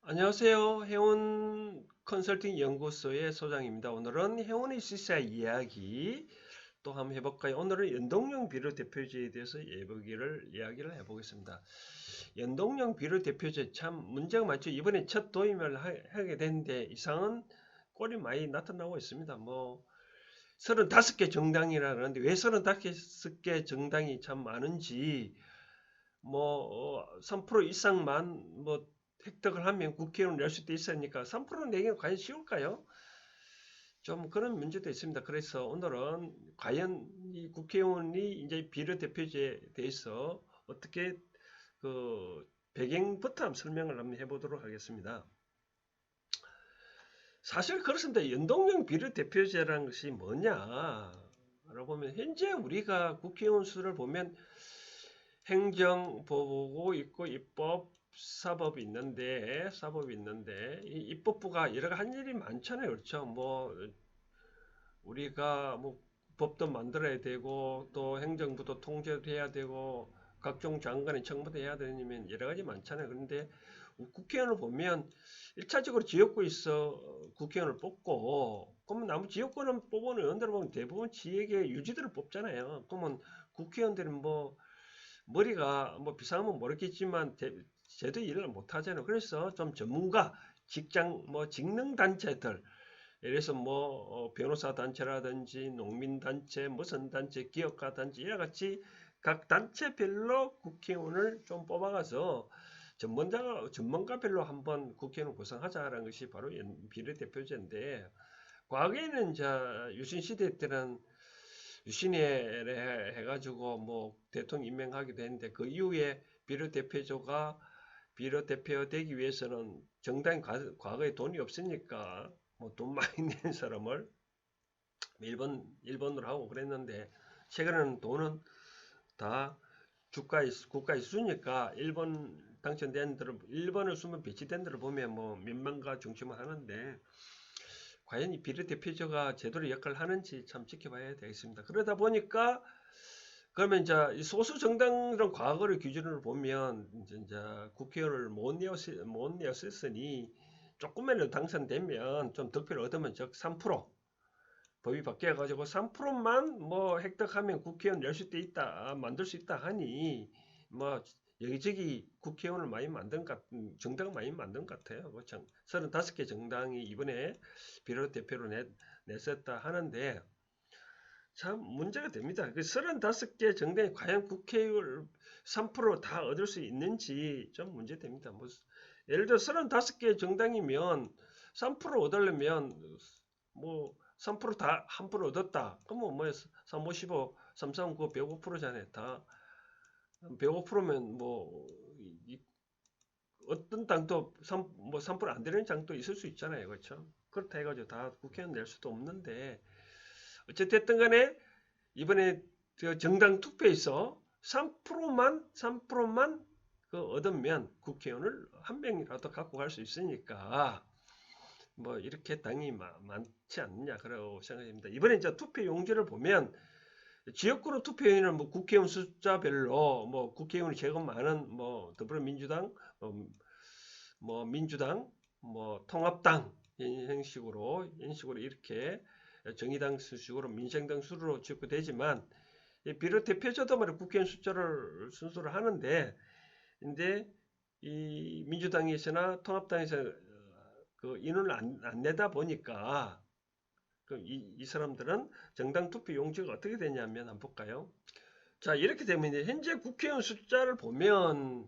안녕하세요. 해운 컨설팅 연구소의 소장입니다. 오늘은 해운의 시사 이야기 또 한번 해볼까요? 오늘은 연동형 비료 대표제에 대해서 이야기를 해보겠습니다. 연동형 비료 대표제 참 문제가 많죠. 이번에 첫 도입을 하게 됐는데 이상은 꼴이 많이 나타나고 있습니다. 35개 정당이라는데 왜 35개 정당이 참 많은지 3% 이상만 획득을 하면 국회의원 낼 수도 있으니까 3% 내기는 과연 쉬울까요? 좀 그런 문제도 있습니다. 그래서 오늘은 과연 이 국회의원이 이제 비례대표제에 대해서 어떻게 그 배경부터 한번 설명을 한번 해보도록 하겠습니다. 사실 그렇습니다. 연동형 비례대표제라는 것이 뭐냐? 라고 보면 현재 우리가 국회의원 수를 보면 행정부고 있고 사법이 있는데 이 입법부가 여러 한 일이 많잖아요. 그렇죠? 우리가 법도 만들어야 되고 또 행정부도 통제도 해야 되고 각종 장관의 청무도 해야 되면 여러 가지 많잖아요. 그런데 국회의원을 보면 1차적으로 지역구에서 국회의원을 뽑고 그러면 나머지 지역구는 뽑은 의원들을 보면 대부분 지역의 유지들을 뽑잖아요. 그러면 국회의원들은 머리가 비상하면 모르겠지만 제대로 일을 못 하잖아요. 그래서 좀 전문가, 직능 단체들, 예를 들어서 변호사 단체라든지 농민 단체, 무슨 단체, 기업가 단체 이와 같이 각 단체별로 국회의원을 좀 뽑아가서 전문가별로 한번 국회의원 구성하자라는 것이 바로 비례대표제인데 과거에는 유신 시대 때는 유신회 해가지고 대통령 임명하기도 했는데 그 이후에 비례대표 되기 위해서는 정당이 과거에 돈이 없으니까 돈 많이 낸 사람을 일본으로 하고 그랬는데 최근에는 돈은 다 국가에 쓰니까 일본을 쓰면 배치된 데를 보면 민망과 중심을 하는데 과연 이 비례대표제가 제대로 역할을 하는지 참 지켜봐야 되겠습니다. 그러다 보니까 그러면 이제 이 소수 정당들은 과거를 기준으로 보면 이제 국회의원을 못 내었으니 조금이라도 당선되면 좀 득표를 얻으면 즉 3% 법이 바뀌어가지고 3%만 획득하면 국회의원 낼 수도 있다, 만들 수 있다 하니 여기저기 국회의원을 많이 정당을 많이 만든 것 같아요. 35개 정당이 이번에 비례대표로 냈었다 하는데 참 문제가 됩니다. 그 35개 정당이 과연 국회의원 3%다 얻을 수 있는지 좀 문제됩니다. 예를 들어 35개 정당이면 3% 얻으려면 3%다 1% 얻었다. 그러면 3, 5, 15, 3, 3, 9, 105%잖아요. 다 105%면 어떤 당도 3%안 되는 당도 있을 수 있잖아요. 그렇죠? 그렇다 해가지고 다 국회의원 낼 수도 없는데 어쨌든 간에 이번에 정당 투표에서 3%만 얻으면 국회의원을 한 명이라도 갖고 갈 수 있으니까 이렇게 당이 많지 않느냐 그러고 생각합니다. 이번에 이제 투표 용지를 보면 지역구로 투표인은 국회의원 숫자별로 국회의원이 제일 많은 더불어민주당 민주당 통합당 이런 식으로 이렇게 정의당 수식으로 민생당 수로 지급되지만 비례대표제도 말이 국회의원 숫자를 순서로 하는데 근데 이 민주당에서나 통합당에서 그 인원을 안 내다 보니까 이 사람들은 정당 투표 용지가 어떻게 되냐면 한번 볼까요? 자 이렇게 되면 이제 현재 국회의원 숫자를 보면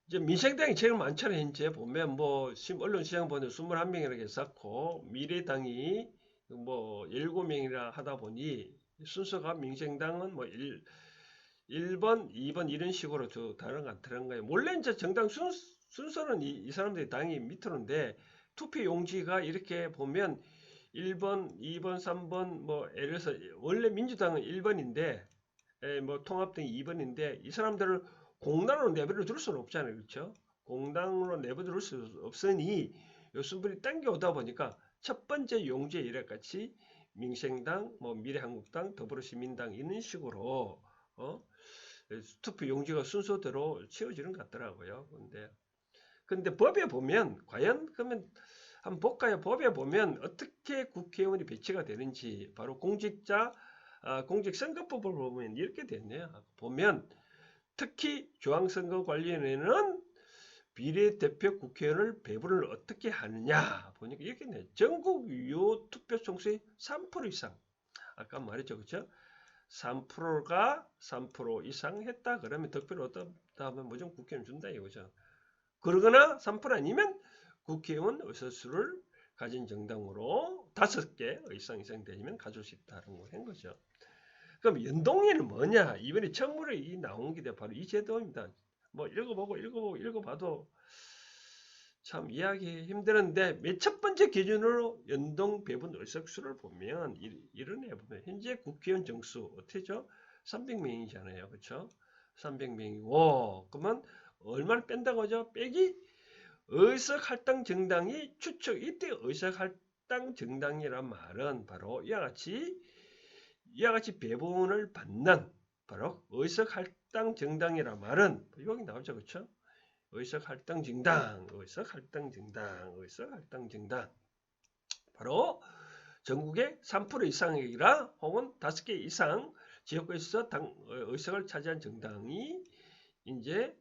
이제 민생당이 제일 많잖아요. 현재 보면 언론 시장 보면 21명이라고 했었고 미래당이 7명이라 하다 보니 순서가 민생당은 1번, 2번 이런 식으로 다른 거예요. 원래 이제 정당 순서는 이 사람들이 당이 밑으로인데 투표 용지가 이렇게 보면 1번, 2번, 3번 예를 들어서 원래 민주당은 1번인데 통합당이 2번인데 이 사람들을 공당으로 내버려 둘 수는 없잖아요. 그렇죠? 공당으로 내버려 둘 수 없으니 요 순번이 당겨오다 보니까 첫 번째 용지에 이래같이 민생당, 미래한국당, 더불어시민당 이런 식으로 투표 용지가 순서대로 치워지는 것 같더라고요. 근데 근데 법에 보면 과연 그러면 한번 볼까요? 법에 보면 어떻게 국회의원이 배치가 되는지 바로 공직선거법을 보면 이렇게 됐네요. 보면 특히 중앙선거관리위원회는 비례대표 국회의원을 배분을 어떻게 하느냐 보니까 이렇게 네. 전국 유효 투표 총수의 3% 이상. 아까 말했죠, 그렇죠? 3%가 3% 이상 했다 그러면 득표를 얻었다 하면 무조건 국회의원 준다 이거죠. 그러거나 3% 아니면 국회의원 의석수를 가진 정당으로 5개 이상 되면 가질 수 있다는 걸 한 거죠. 그럼 연동에는 뭐냐? 이번에 처음으로 나온 게 바로 이 제도입니다. 뭐 읽어봐도 참 이해하기 힘드는데 첫 번째 기준으로 연동 배분 의석수를 보면 이러네요. 보면 현재 국회의원 정수 어떻게죠? 300명이잖아요. 그렇죠? 300명이고 그러면 얼마를 뺀다고 하죠? 빼기 의석할당 정당이 추측 이때 의석할당 정당이란 말은 바로 이와 같이 배분을 받는 바로 의석할당 정당이란 말은 여기 나오죠. 그렇죠? 의석할당 정당 바로 전국의 3% 이상이라 혹은 5개 이상 지역구에서 의석을 차지한 정당이 이제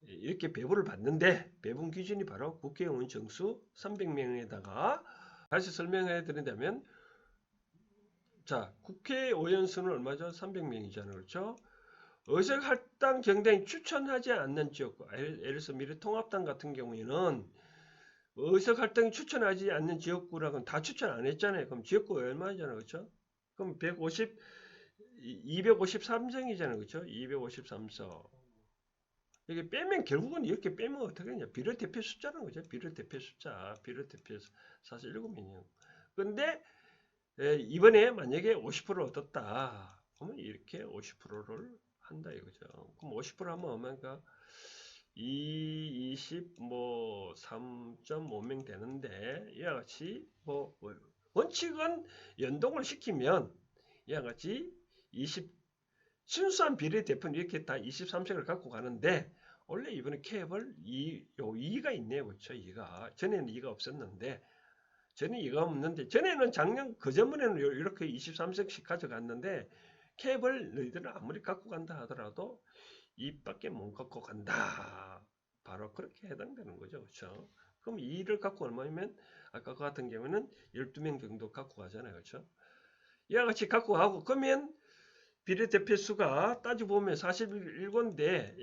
이렇게 배분을 받는데 배분 기준이 바로 국회의원 정수 300명에다가 다시 설명해 드린다면 자 국회의원 수는 얼마죠? 300명이잖아요. 그렇죠? 의석할당 정당이 추천하지 않는 지역구 예를 들어서 미래통합당 같은 경우에는 의석할당이 추천하지 않는 지역구라고는 다 추천 안 했잖아요. 그럼 지역구 얼마잖아요. 그렇죠? 그럼 253석이잖아요. 그렇죠? 253석. 이게 빼면 결국은 이렇게 빼면 어떻게 하냐. 비례대표 숫자라는 거죠. 비례대표 47명이요. 근데 이번에 만약에 50%를 얻었다. 그러면 이렇게 50%를 한다 이거죠. 그럼 50% 하면 얼마인가? 3.5명 되는데 이와 같이 뭐 원칙은 연동을 시키면 이와 같이 순수한 비례대표는 이렇게 다 23석을 갖고 가는데 원래 이번에 캡을 2가 있네요. 그렇죠? 2가. 전에는 2가 없었는데 전에는 작년 그전번에는 이렇게 23석씩 가져갔는데 캡을 너희들은 아무리 갖고 간다 하더라도 2밖에 못 갖고 간다. 바로 그렇게 해당되는 거죠. 그렇죠? 그럼 2를 갖고 얼마면 아까 같은 경우는 12명 정도 갖고 가잖아요. 그렇죠? 이와 같이 갖고 가고 그러면 비례대표 수가 따져보면 47개인데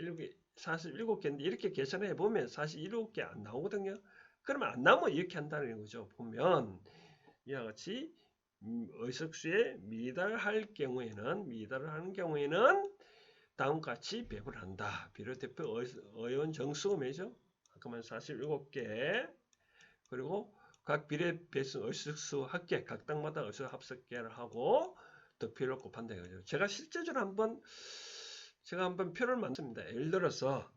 이렇게 계산해 보면 47개 안 나오거든요. 그러면 안 나오면 이렇게 한다는 거죠. 보면 이와 같이 의석수에 미달을 하는 경우에는 다음과 같이 배분을 한다. 비례대표 의원 정수가 뭐죠? 아까만 47개 그리고 각 비례배수 의석수 합계 각 당마다 의석 합석계를 하고 득표를 곱한다 이거죠. 제가 실제적으로 한번 표를 만듭니다. 예를 들어서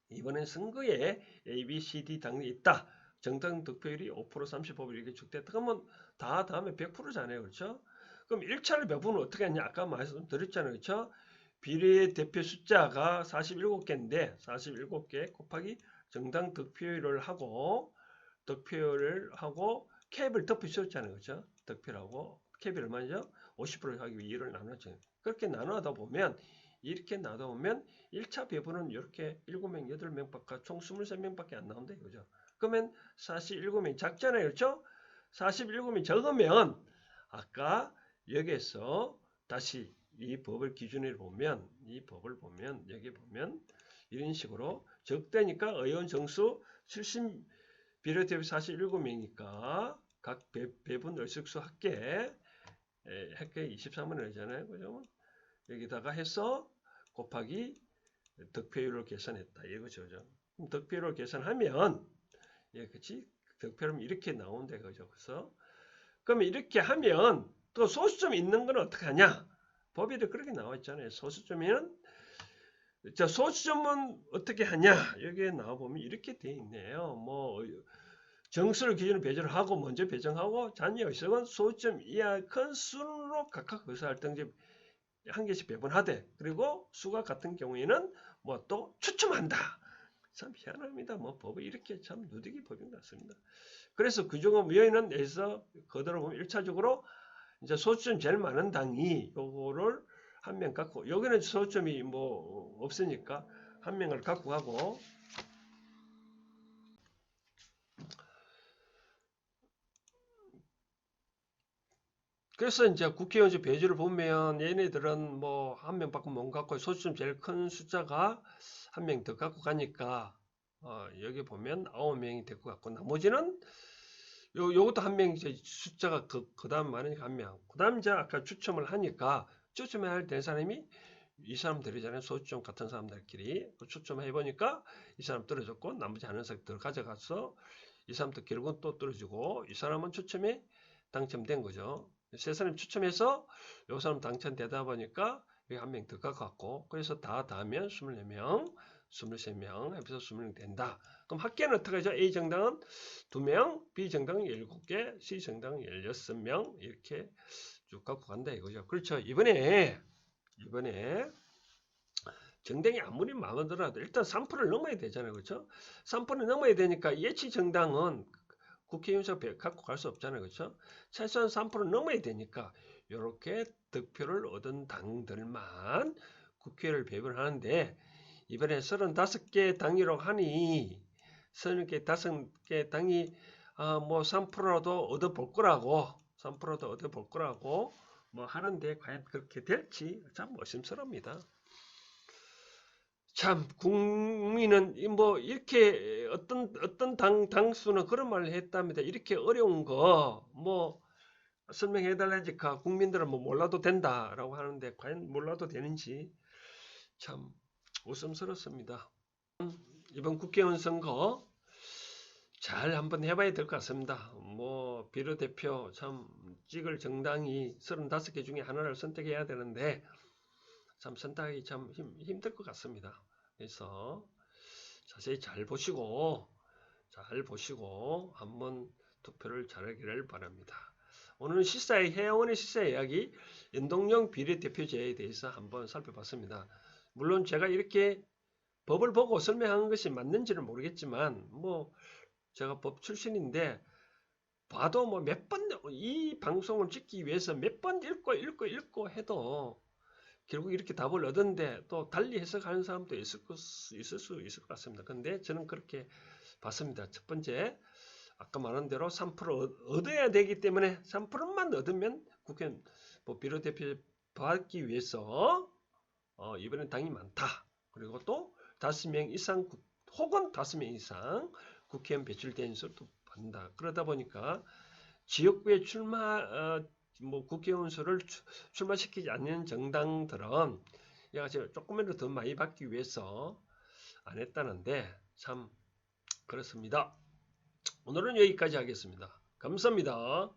이번엔 선거에 A, B, C, D 당이 있다. 정당 득표율이 5%, 35% 이렇게 축됐다. 그러면 다 다음에 100%잖아요. 그렇죠? 그럼 1차를 배분을 어떻게 하냐? 아까 말씀드렸잖아요. 그렇죠? 비례대표 숫자가 47개인데 47개 곱하기 정당 득표율을 하고 캡을 덮어 씌웠잖아요. 그렇죠? 득표를 하고 캡이 얼마죠? 50% 하기 위해 2를 나눴죠. 그렇게 나누다 보면 이렇게 나누다 보면 1차 배분은 이렇게 7명, 8명밖에 총 23명밖에 안 나온다 이거죠. 그러면 47명 작잖아요. 그렇죠? 47명이 적으면 아까 여기에서 다시 이 법을 기준으로 보면 여기 보면 이런 식으로 적대니까 의원 정수 70 비례대표 47명이니까 각 배분 의석수 합계 23분을 하잖아요. 그죠? 여기다가 해서 곱하기 득표율을 계산했다. 이거죠. 그럼 득표율을 계산하면 그치? 득표율은 이렇게 나온다. 그죠? 그래서 그러면 이렇게 하면 또 소수점 있는 건 어떻게 하냐? 법에도 그렇게 나와 있잖아요. 소수점은 어떻게 하냐? 여기에 나와 보면 이렇게 돼 있네요. 뭐 정수를 기준으로 배제를 하고 먼저 배정하고 잔여 의석은 소수점 이하 큰 수로 각각 의사활동제 한 개씩 배분하되 그리고 수가 같은 경우에는 뭐 또 추첨한다. 참 희한합니다. 뭐 법이 이렇게 참 누더기 법인 것 같습니다. 그래서 규정의원은 여기서 그대로 보면 1차적으로 이제 소수점 제일 많은 당이 요거를 한 명 갖고, 여기는 소수점이 뭐 없으니까 한 명을 갖고 가고, 그래서 이제 국회의원 배주를 보면 얘네들은 뭐 한 명 밖에 못 갖고 소수점 제일 큰 숫자가 한 명 더 갖고 가니까 여기 보면 9명이 데리고 갔고, 나머지는 요것도 한 명, 이제 숫자가 그 다음 많으니까 한 명. 그 다음 이제 아까 추첨을 하니까 추첨해야 될 사람이 이 사람들이잖아요. 소수점 같은 사람들끼리 추첨해 보니까 이 사람 떨어졌고, 나머지 하는 사람들 가져가서 이 사람도 결국은 또 떨어지고, 이 사람은 추첨에 당첨된 거죠. 세 사람 추첨해서 요 사람 당첨되다 보니까 여기 한 명 더 갖고, 그래서 다 하면 24명, 23명 해서 20명 된다. 그럼 합계는 어떻게 하죠? A 정당은 2명, B 정당은 7개, C 정당은 16명 이렇게 쭉 갖고 간다 이거죠. 그렇죠. 이번에 정당이 아무리 마음에 들어도 일단 3%를 넘어야 되잖아요. 그렇죠? 3%를 넘어야 되니까 예치 정당은 국회의원석 갖고 갈 수 없잖아요. 그렇죠? 최소한 3% 넘어야 되니까 이렇게 득표를 얻은 당들만 국회를 배분하는데, 이번에 35개 당이라고 하니 35개 당이 뭐 3%도 얻어볼 거라고 3%도 얻어볼 거라고 뭐 하는데, 과연 그렇게 될지 참 의심스럽습니다. 참 국민은 뭐 이렇게 어떤 당수는 그런 말을 했답니다. 이렇게 어려운 거 뭐 설명해 달라니까 국민들은 뭐 몰라도 된다라고 하는데, 과연 몰라도 되는지 참 의심스럽습니다. 이번 국회의원 선거 잘 한번 해봐야 될 것 같습니다. 뭐 비례대표 참 찍을 정당이 35개 중에 하나를 선택해야 되는데 참 선택하기 참 힘들 것 같습니다. 그래서 자세히 잘 보시고 한번 투표를 잘하기를 바랍니다. 오늘은 해양원의 시사 이야기 연동형 비례대표제에 대해서 한번 살펴봤습니다. 물론 제가 이렇게 법을 보고 설명한 것이 맞는지는 모르겠지만, 뭐 제가 법 출신인데 봐도 뭐 몇 번 이 방송을 찍기 위해서 몇 번 읽고 해도 결국 이렇게 답을 얻었는데, 또 달리 해석하는 사람도 있을 수 있을 것 같습니다. 근데 저는 그렇게 봤습니다. 첫 번째, 아까 말한 대로 3% 얻어야 되기 때문에 3%만 얻으면 국회 뭐 비례대표 받기 위해서 이번엔 당이 많다. 그리고 또 5명 이상 혹은 5명 이상 국회의원 배출된 수도 받는다. 그러다 보니까 지역구에 뭐 국회의원 수를 출마시키지 않는 정당들은 얘가 조금이라도 더 많이 받기 위해서 안 했다는데 참 그렇습니다. 오늘은 여기까지 하겠습니다. 감사합니다.